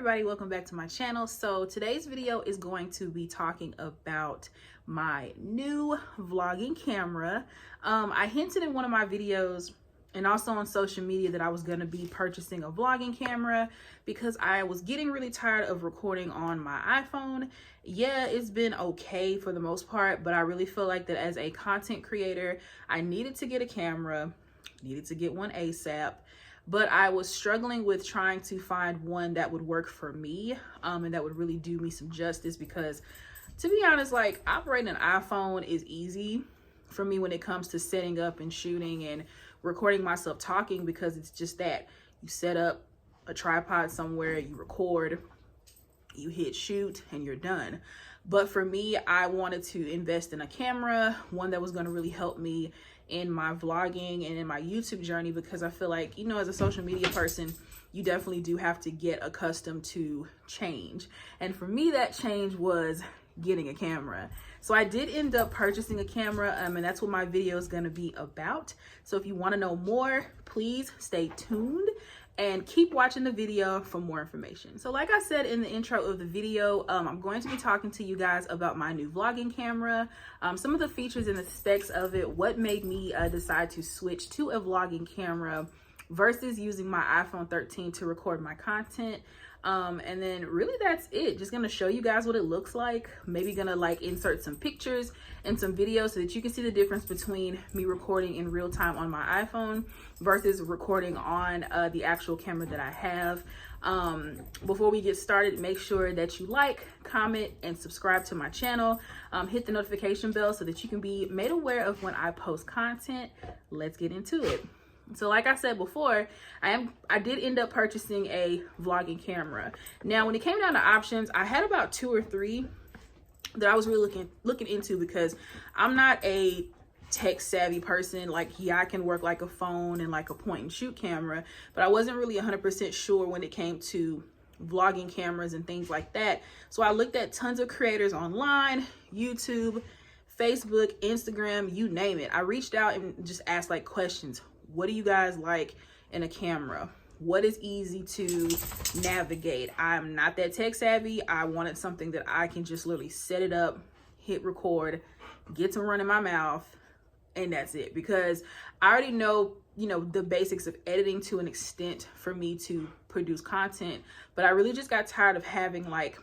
everybody, welcome back to my channel. So today's video is going to be talking about my new vlogging camera. I hinted in one of my videos and also on social media that I was going to be purchasing a vlogging camera because I was getting really tired of recording on my iPhone. Yeah, it's been okay for the most part, but I really feel like that as a content creator, I needed to get a camera, needed to get one ASAP. But I was struggling with trying to find one that would work for me and that would really do me some justice, because to be honest, like, operating an iPhone is easy for me when it comes to setting up and shooting and recording myself talking, because it's just that you set up a tripod somewhere, you record, you hit shoot, and you're done. But for me, I wanted to invest in a camera, one that was going to really help me in my vlogging and in my YouTube journey, because I feel like, you know, as a social media person, you definitely do have to get accustomed to change. And for me, that change was getting a camera. So I did end up purchasing a camera, and that's what my video is going to be about. So if you want to know more, please stay tuned and keep watching the video for more information. So like I said in the intro of the video, I'm going to be talking to you guys about my new vlogging camera, some of the features and the specs of it, what made me decide to switch to a vlogging camera versus using my iPhone 13 to record my content. And then really that's it. Just gonna show you guys what it looks like. Maybe gonna like insert some pictures and some videos so that you can see the difference between me recording in real time on my iPhone versus recording on the actual camera that I have. Before we get started, make sure that you like, comment, and subscribe to my channel. Hit the notification bell so that you can be made aware of when I post content. Let's get into it. So like I said before, I did end up purchasing a vlogging camera. Now, when it came down to options, I had about 2 or 3 that I was really looking into, because I'm not a tech savvy person. Like, yeah, I can work like a phone and like a point and shoot camera, but I wasn't really 100% sure when it came to vlogging cameras and things like that. So I looked at tons of creators online, YouTube, Facebook, Instagram, you name it. I reached out and just asked like questions. What do you guys like in a camera? What is easy to navigate? I'm not that tech savvy. I wanted something that I can just literally set it up, hit record, get to run in my mouth, and that's it. Because I already know, you know, the basics of editing to an extent for me to produce content, but I really just got tired of having like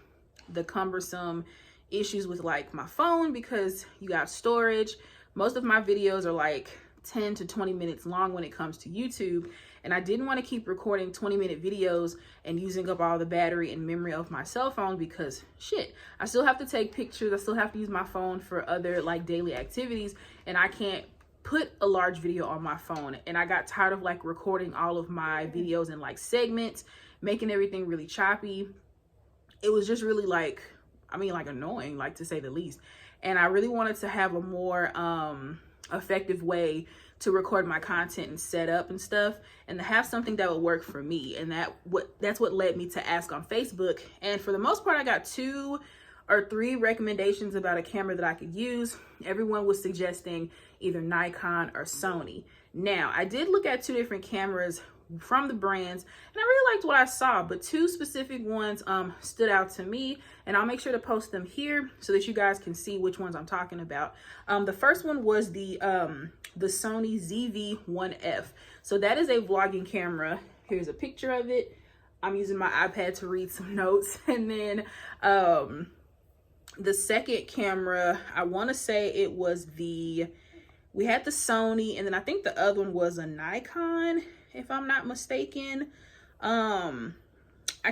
the cumbersome issues with like my phone, because you got storage. Most of my videos are like 10 to 20 minutes long when it comes to YouTube, and I didn't want to keep recording 20-minute videos and using up all the battery and memory of my cell phone, because shit, I still have to take pictures, I still have to use my phone for other like daily activities, and I can't put a large video on my phone. And I got tired of like recording all of my videos in like segments, making everything really choppy. It was just really like, I mean, like annoying, like, to say the least. And I really wanted to have a more effective way to record my content and set up and stuff, and to have something that would work for me. And that's what led me to ask on Facebook. And for the most part, I got 2 or 3 recommendations about a camera that I could use. Everyone was suggesting either Nikon or Sony. Now, I did look at 2 different cameras from the brands, and I really liked what I saw, but 2 specific ones stood out to me, and I'll make sure to post them here so that you guys can see which ones I'm talking about. The first one was the Sony ZV-1F. So that is a vlogging camera. Here's a picture of it. I'm using my iPad to read some notes. And then the second camera, I want to say it was we had the Sony, and then I think the other one was a Nikon, if I'm not mistaken. I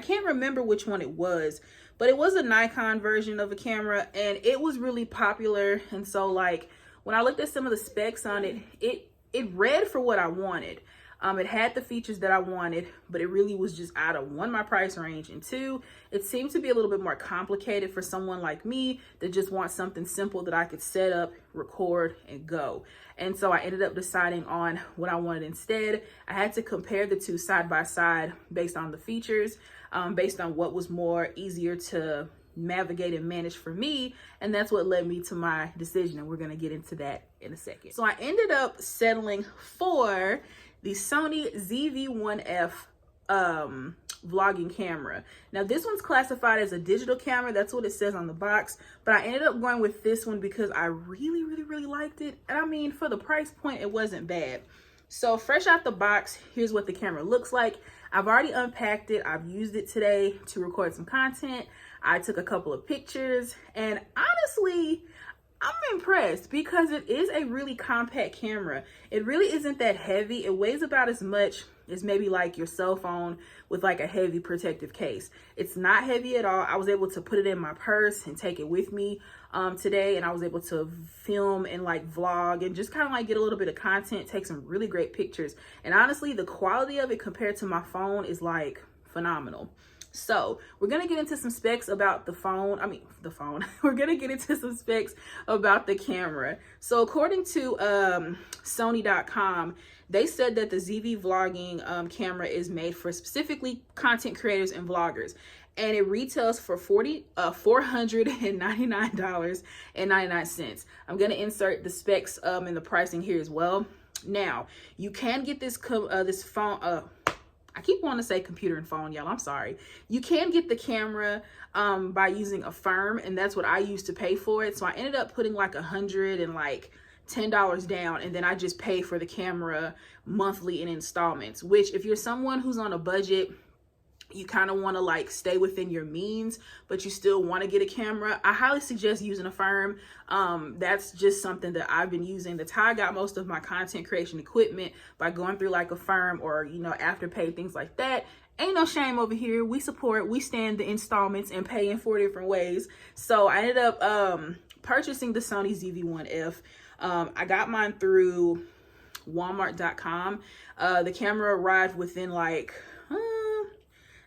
can't remember which one it was, but it was a Nikon version of a camera, and it was really popular. And so like when I looked at some of the specs on it, it read for what I wanted. It had the features that I wanted, but it really was just out of 1, my price range, and 2, it seemed to be a little bit more complicated for someone like me that just wants something simple that I could set up, record, and go. And so I ended up deciding on what I wanted instead. I had to compare the 2 side by side based on the features, based on what was more easier to navigate and manage for me, and that's what led me to my decision, and we're going to get into that in a second. So I ended up settling for the Sony ZV-1F vlogging camera. Now this one's classified as a digital camera, that's what it says on the box, but I ended up going with this one because I really liked it, and I mean, for the price point, it wasn't bad. So fresh out the box, here's what the camera looks like. I've already unpacked it. I've used it today to record some content. I took a couple of pictures, and honestly, I'm impressed because it is a really compact camera. It really isn't that heavy. It weighs about as much as maybe like your cell phone with like a heavy protective case. It's not heavy at all. I was able to put it in my purse and take it with me today, and I was able to film and like vlog and just kind of like get a little bit of content, take some really great pictures. And honestly, the quality of it compared to my phone is like phenomenal. So we're going to get into some specs about the phone. We're going to get into some specs about the camera. So according to Sony.com, they said that the ZV vlogging camera is made for specifically content creators and vloggers. And it retails for $499.99. I'm going to insert the specs and the pricing here as well. Now, you can get this phone... I keep wanting to say computer and phone, y'all. I'm sorry. You can get the camera by using Affirm, and that's what I used to pay for it. So I ended up putting like $110 down, and then I just pay for the camera monthly in installments. Which, if you're someone who's on a budget, you kind of want to like stay within your means, but you still want to get a camera, I highly suggest using Affirm. That's just something that I've been using. That's how I got most of my content creation equipment, by going through like Affirm or, you know, Afterpay, things like that. Ain't no shame over here. We stand the installments and pay in 4 different ways. So I ended up purchasing the Sony ZV-1F. I got mine through Walmart.com. The camera arrived within like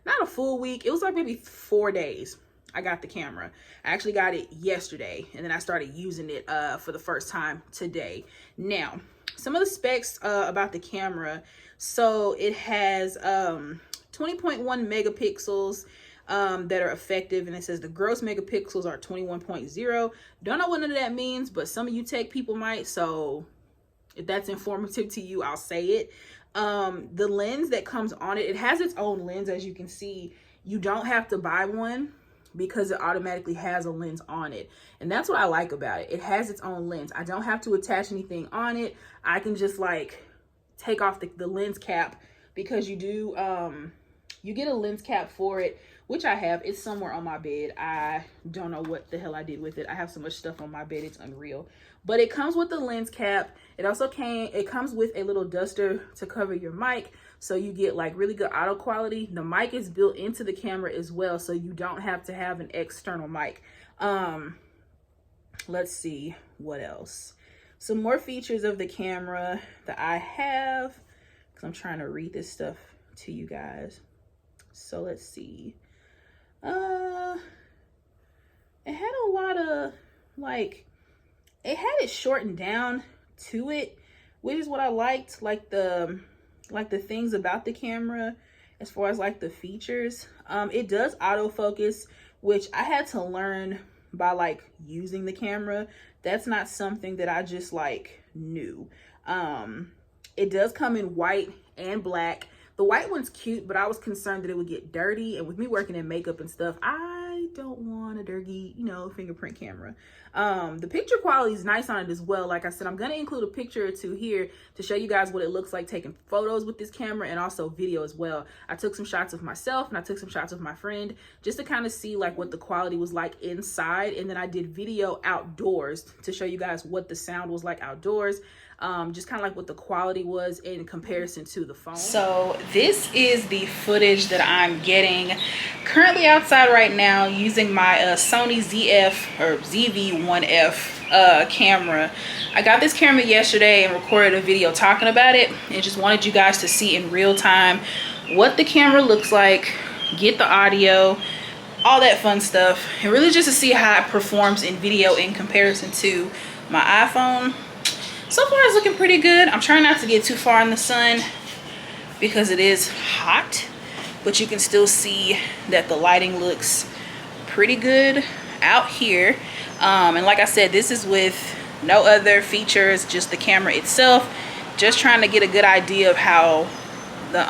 not a full week. It was like maybe 4 days I got the camera. I actually got it yesterday, and then I started using it for the first time today. Now, some of the specs about the camera. So it has 20.1 megapixels that are effective, and it says the gross megapixels are 21.0. Don't know what none of that means, but some of you tech people might, so if that's informative to you, I'll say it. The lens that comes on it, it has its own lens. As you can see, you don't have to buy one because it automatically has a lens on it. And that's what I like about it. It has its own lens. I don't have to attach anything on it. I can just like take off the lens cap, because you do, you get a lens cap for it, which I have. It's somewhere on my bed. I don't know what the hell I did with it. I have so much stuff on my bed, it's unreal. But it comes with the lens cap. It also comes with a little duster to cover your mic, so you get like really good audio quality. The mic is built into the camera as well, so you don't have to have an external mic. Let's see what else. Some more features of the camera that I have, because I'm trying to read this stuff to you guys. So let's see. It had a lot of like, it had it shortened down to it, which is what I liked. Like the things about the camera as far as like the features. It does autofocus, which I had to learn by like using the camera. That's not something that I just like knew. It does come in white and black. The white one's cute, but I was concerned that it would get dirty, and with me working in makeup and stuff, I don't want a dirty, you know, fingerprint camera. The picture quality is nice on it as well. Like I said, I'm going to include a picture or two here to show you guys what it looks like taking photos with this camera, and also video as well. I took some shots of myself, and I took some shots of my friend, just to kind of see like what the quality was like inside. And then I did video outdoors to show you guys what the sound was like outdoors. Just kind of like what the quality was in comparison to the phone. So this is the footage that I'm getting currently outside right now using my Sony ZV-1F camera. I got this camera yesterday and recorded a video talking about it, and just wanted you guys to see in real time what the camera looks like, get the audio, all that fun stuff, and really just to see how it performs in video in comparison to my iPhone. So far it's looking pretty good. I'm trying not to get too far in the sun because it is hot, but you can still see that the lighting looks pretty good out here. And like I said, this is with no other features, just the camera itself. Just trying to get a good idea of how the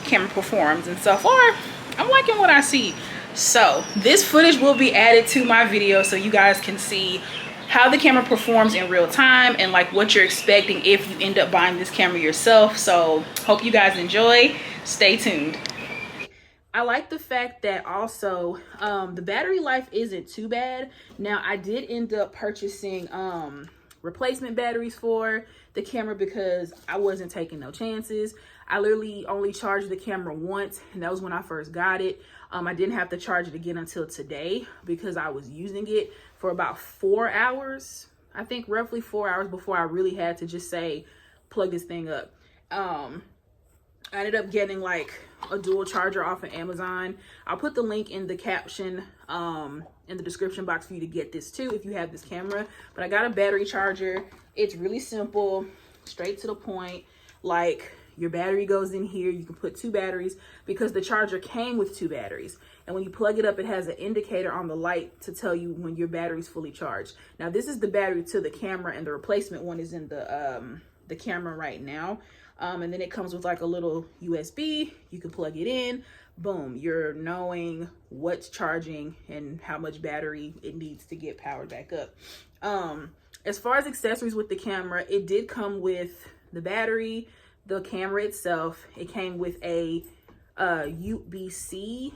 camera performs. And so far, I'm liking what I see. So this footage will be added to my video so you guys can see how the camera performs in real time and like what you're expecting if you end up buying this camera yourself. So hope you guys enjoy. Stay tuned. I like the fact that also the battery life isn't too bad. Now I did end up purchasing replacement batteries for the camera because I wasn't taking no chances. I literally only charged the camera once, and that was when I first got it. I didn't have to charge it again until today because I was using it for about 4 hours. I think roughly 4 hours before I really had to just say, plug this thing up. I ended up getting like a dual charger off of Amazon. I'll put the link in the caption in the description box for you to get this too if you have this camera. But I got a battery charger. It's really simple, straight to the point. Like, your battery goes in here. You can put 2 batteries because the charger came with 2 batteries. And when you plug it up, it has an indicator on the light to tell you when your battery's fully charged. Now, this is the battery to the camera, and the replacement one is in the camera right now. And then it comes with like a little USB. You can plug it in. Boom, you're knowing what's charging and how much battery it needs to get powered back up. As far as accessories with the camera, it did come with the battery, the camera itself. It came with a USB-C,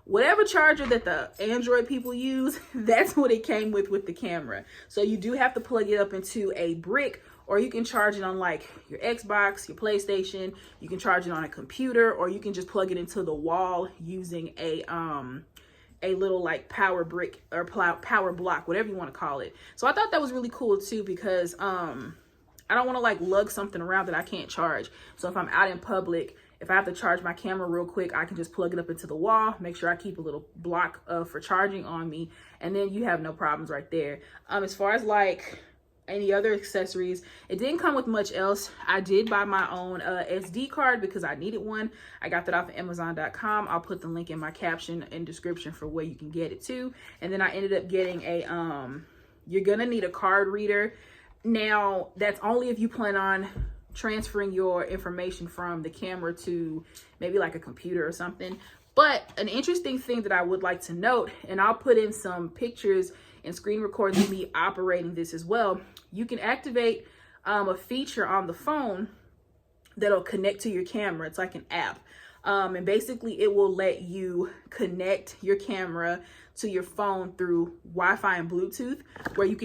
whatever charger that the Android people use, that's what it came with the camera. So you do have to plug it up into a brick, or you can charge it on like your Xbox, your PlayStation. You can charge it on a computer, or you can just plug it into the wall using a little like power brick or power block, whatever you want to call it. So I thought that was really cool too, because I don't want to like lug something around that I can't charge. So if I'm out in public, if I have to charge my camera real quick, I can just plug it up into the wall, make sure I keep a little block for charging on me, and then you have no problems right there. As far as like any other accessories, it didn't come with much else. I did buy my own SD card because I needed one. I got that off of Amazon.com. I'll put the link in my caption and description for where you can get it too. And then I ended up getting a, you're gonna need a card reader. Now, that's only if you plan on transferring your information from the camera to maybe like a computer or something. But an interesting thing that I would like to note, and I'll put in some pictures and screen recordings of me operating this as well. You can activate a feature on the phone that'll connect to your camera. It's like an app. And basically it will let you connect your camera to your phone through Wi-Fi and Bluetooth, where you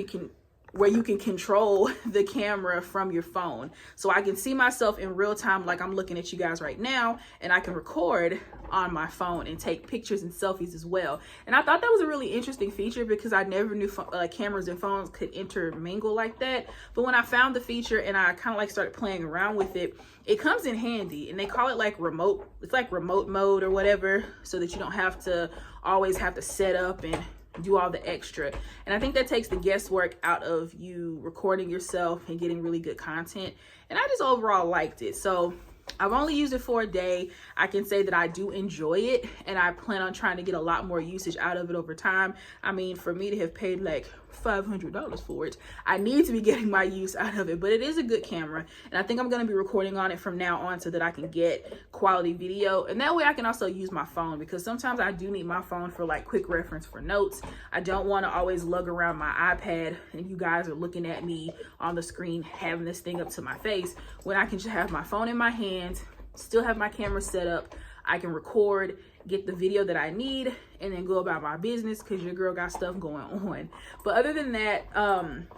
can control the camera from your phone. So I can see myself in real time, like I'm looking at you guys right now, and I can record on my phone and take pictures and selfies as well. And I thought that was a really interesting feature because I never knew cameras and phones could intermingle like that. But when I found the feature and I kind of like started playing around with it, it comes in handy. And they call it like remote, it's like remote mode or whatever, so that you don't have to always have to set up and do all the extra. And I think that takes the guesswork out of you recording yourself and getting really good content. And I just overall liked it. So I've only used it for a day. I can say that I do enjoy it, and I plan on trying to get a lot more usage out of it over time. I mean, for me to have paid like $500 for it, I need to be getting my use out of it. But it is a good camera, and I think I'm going to be recording on it from now on so that I can get quality video, and that way I can also use my phone, because sometimes I do need my phone for like quick reference for notes. I don't want to always lug around my iPad and you guys are looking at me on the screen having this thing up to my face, when I can just have my phone in my hand, still have my camera set up. I can record, get the video that I need, and then go about my business, because your girl got stuff going on. But other than that,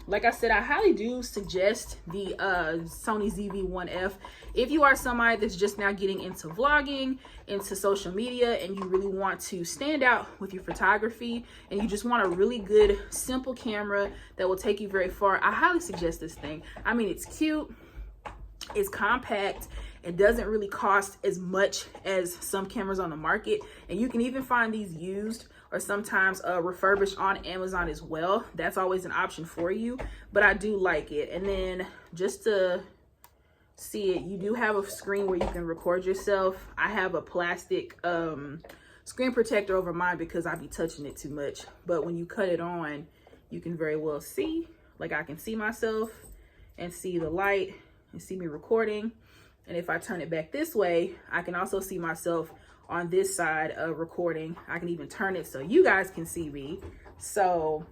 like I said, I highly do suggest the Sony ZV-1F. If you are somebody that's just now getting into vlogging, into social media, and you really want to stand out with your photography, and you just want a really good, simple camera that will take you very far, I highly suggest this thing. I mean, it's cute, it's compact, it doesn't really cost as much as some cameras on the market, and you can even find these used or sometimes refurbished on Amazon as well. That's always an option for you, but I do like it. And then just to see it, you do have a screen where you can record yourself. I have a plastic screen protector over mine because I be touching it too much, but when you cut it on, you can very well see, like I can see myself and see the light and see me recording. And if I turn it back this way, I can also see myself on this side of recording. I can even turn it so you guys can see me. So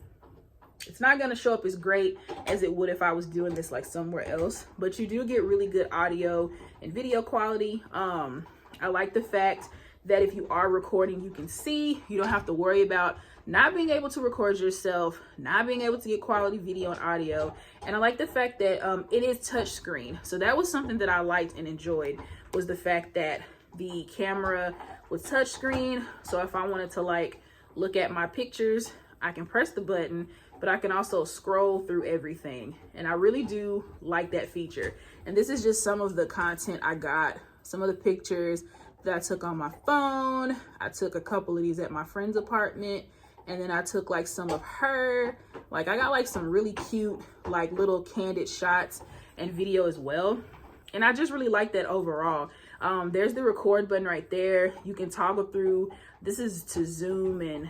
it's not going to show up as great as it would if I was doing this like somewhere else, but you do get really good audio and video quality. I like the fact that if you are recording, you can see. You don't have to worry about not being able to record yourself, not being able to get quality video and audio. And I like the fact that it is touchscreen. So that was something that I liked and enjoyed, was the fact that the camera was touchscreen. So if I wanted to like look at my pictures, I can press the button, but I can also scroll through everything. And I really do like that feature. And this is just some of the content I got, some of the pictures that I took on my phone. I took a couple of these at my friend's apartment, and then I took like some of her. Like I got like some really cute, like little candid shots and video as well. And I just really like that overall. There's the record button right there. You can toggle through. This is to zoom and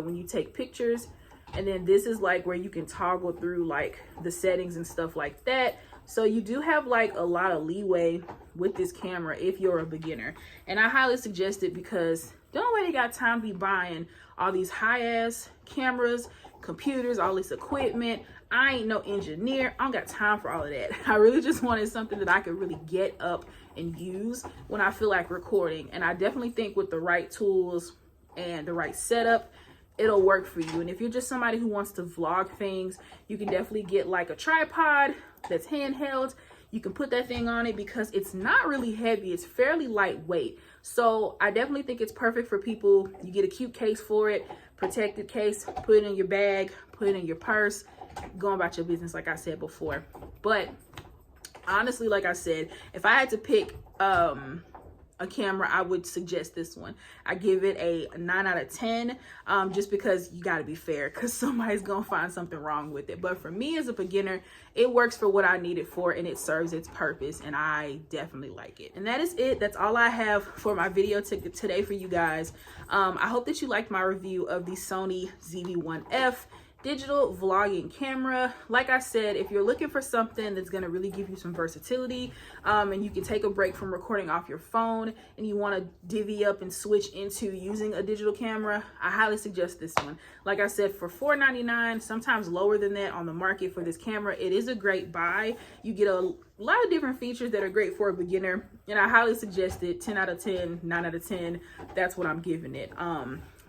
when you take pictures. And then this is like where you can toggle through like the settings and stuff like that. So you do have like a lot of leeway with this camera if you're a beginner. And I highly suggest it because don't nobody got time to be buying all these high ass cameras, computers, all this equipment. I ain't no engineer. I don't got time for all of that. I really just wanted something that I could really get up and use when I feel like recording. And I definitely think with the right tools and the right setup, it'll work for you. And if you're just somebody who wants to vlog things, you can definitely get like a tripod that's handheld. You can put that thing on it because it's not really heavy. It's fairly lightweight. So I definitely think it's perfect for people. You get a cute case for it, protected case, put it in your bag, put it in your purse, go about your business like I said before. But honestly, like I said, if I had to pick a camera, I would suggest this one. I give it a 9 out of 10 just because you got to be fair, because somebody's gonna find something wrong with it. But for me as a beginner, it works for what I need it for, and it serves its purpose, and I definitely like it. And that is it. That's all I have for my video today for you guys. I hope that you liked my review of the Sony ZV-1F digital vlogging camera. Like I said, if you're looking for something that's going to really give you some versatility and you can take a break from recording off your phone and you want to divvy up and switch into using a digital camera, I highly suggest this one. Like I said, for $4.99, sometimes lower than that on the market for this camera, it is a great buy. You get a lot of different features that are great for a beginner, and I highly suggest it. 10 out of 10, 9 out of 10, that's what I'm giving it.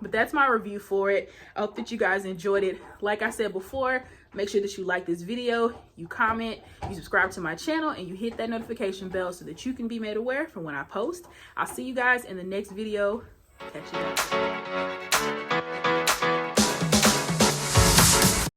But that's my review for it. I hope that you guys enjoyed it. Like I said before, make sure that you like this video, you comment, you subscribe to my channel, and you hit that notification bell so that you can be made aware from when I post. I'll see you guys in the next video. Catch you guys.